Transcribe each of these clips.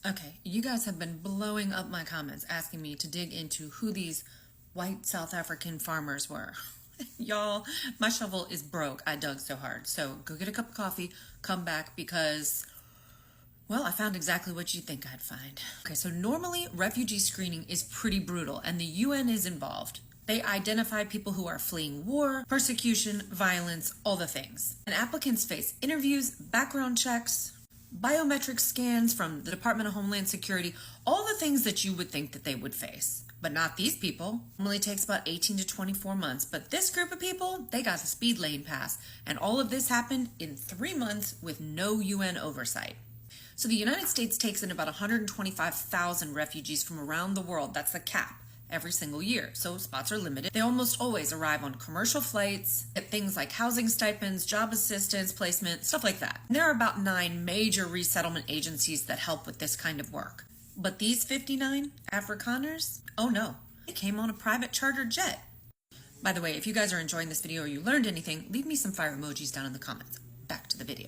Okay, you guys have been blowing up my comments asking me to dig into who these white South African farmers were. Y'all, my shovel is broke. I dug so hard. So go get a cup of coffee, come back because, well, I found exactly what you think I'd find. Okay, so normally refugee screening is pretty brutal and the UN is involved. They identify people who are fleeing war, persecution, violence, all the things. And applicants face interviews, background checks, biometric scans from the Department of Homeland Security, all the things that you would think that they would face. But not these people. It normally takes about 18 to 24 months. But this group of people, they got the speed lane pass. And all of this happened in 3 months with no UN oversight. So the United States takes in about 125,000 refugees from around the world. That's the cap. Every single year, so spots are limited. They almost always arrive on commercial flights, get things like housing stipends, job assistance, placement, stuff like that. And there are about 9 major resettlement agencies that help with this kind of work. But these 59 Afrikaners, oh no, they came on a private charter jet. By the way, if you guys are enjoying this video or you learned anything, leave me some fire emojis down in the comments. Back to the video.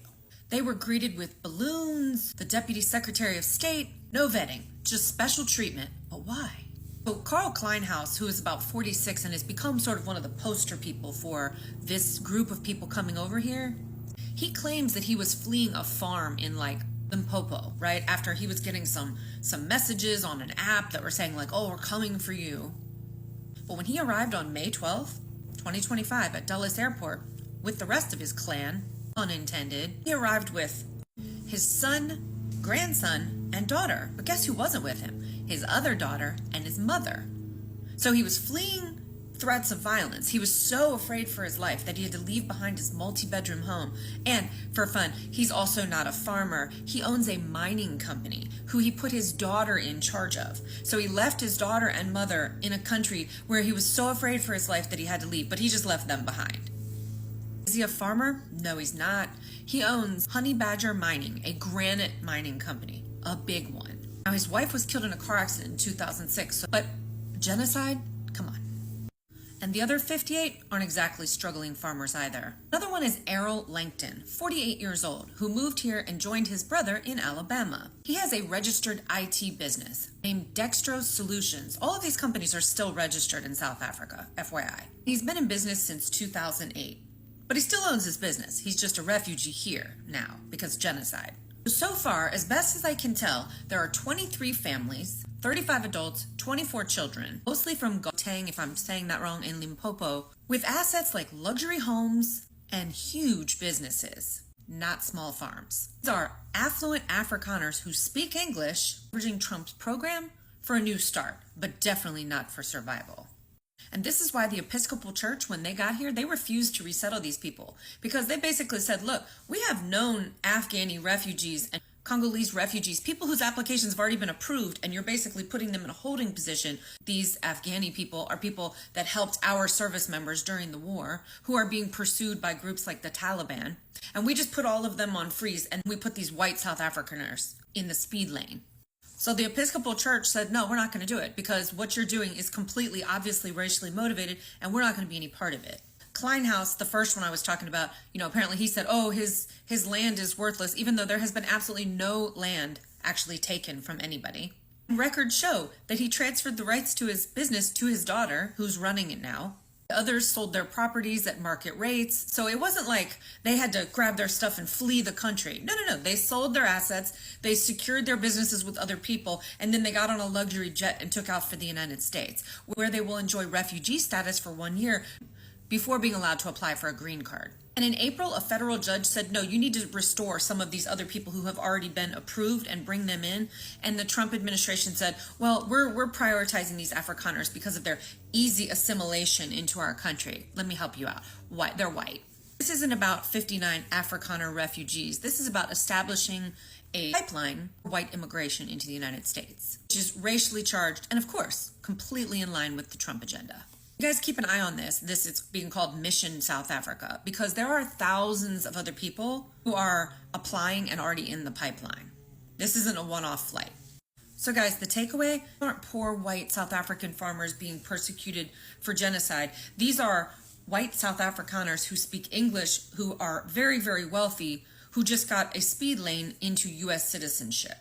They were greeted with balloons, the Deputy Secretary of State, no vetting, just special treatment. But why? So Carl Kleinhaus, who is about 46 and has become sort of one of the poster people for this group of people coming over here, he claims that he was fleeing a farm in like Limpopo, right? After he was getting some messages on an app that were saying like, oh, we're coming for you. But when he arrived on May 12th, 2025 at Dulles Airport with the rest of his clan, unintended, he arrived with his son, grandson, and daughter. But guess who wasn't with him? His other daughter and his mother. So he was fleeing threats of violence. He was so afraid for his life that he had to leave behind his multi-bedroom home. And for fun, he's also not a farmer. He owns a mining company who he put his daughter in charge of. So he left his daughter and mother in a country where he was so afraid for his life that he had to leave, but he just left them behind. Is he a farmer? No, he's not. He owns Honey Badger Mining, a granite mining company, a big one. Now, his wife was killed in a car accident in 2006, but genocide? Come on. And the other 58 aren't exactly struggling farmers either. Another one is Errol Langton, 48 years old, who moved here and joined his brother in Alabama. He has a registered IT business named Dextros Solutions. All of these companies are still registered in South Africa, FYI. He's been in business since 2008, but he still owns his business. He's just a refugee here now because genocide. So far, as best as I can tell, there are 23 families, 35 adults, 24 children, mostly from Gauteng, if I'm saying that wrong, in Limpopo, with assets like luxury homes and huge businesses, not small farms. These are affluent Afrikaners who speak English, leveraging Trump's program for a new start, but definitely not for survival. And this is why the Episcopal Church, when they got here, they refused to resettle these people because they basically said, look, we have known Afghani refugees and Congolese refugees, people whose applications have already been approved, and you're basically putting them in a holding position. These Afghani people are people that helped our service members during the war who are being pursued by groups like the Taliban. And we just put all of them on freeze and we put these white South Afrikaners in the speed lane. So the Episcopal Church said, no, we're not going to do it because what you're doing is completely, obviously racially motivated and we're not going to be any part of it. Kleinhaus, the first one I was talking about, apparently he said, oh, his land is worthless, even though there has been absolutely no land actually taken from anybody. Records show that he transferred the rights to his business to his daughter, who's running it now. Others sold their properties at market rates. So it wasn't like they had to grab their stuff and flee the country. No. They sold their assets. They secured their businesses with other people. And then they got on a luxury jet and took off for the United States, where they will enjoy refugee status for 1 year before being allowed to apply for a green card. And in April, a federal judge said, no, you need to restore some of these other people who have already been approved and bring them in. And the Trump administration said, well, we're prioritizing these Afrikaners because of their easy assimilation into our country. Let me help you out. Why? They're white. This isn't about 59 Afrikaner refugees. This is about establishing a pipeline for white immigration into the United States, which is racially charged and, of course, completely in line with the Trump agenda. You guys keep an eye on this. This is being called Mission South Africa because there are thousands of other people who are applying and already in the pipeline. This isn't a one-off flight. So guys, the takeaway aren't poor white South African farmers being persecuted for genocide. These are white South Afrikaners who speak English, who are very, very wealthy, who just got a speed lane into U.S. citizenship.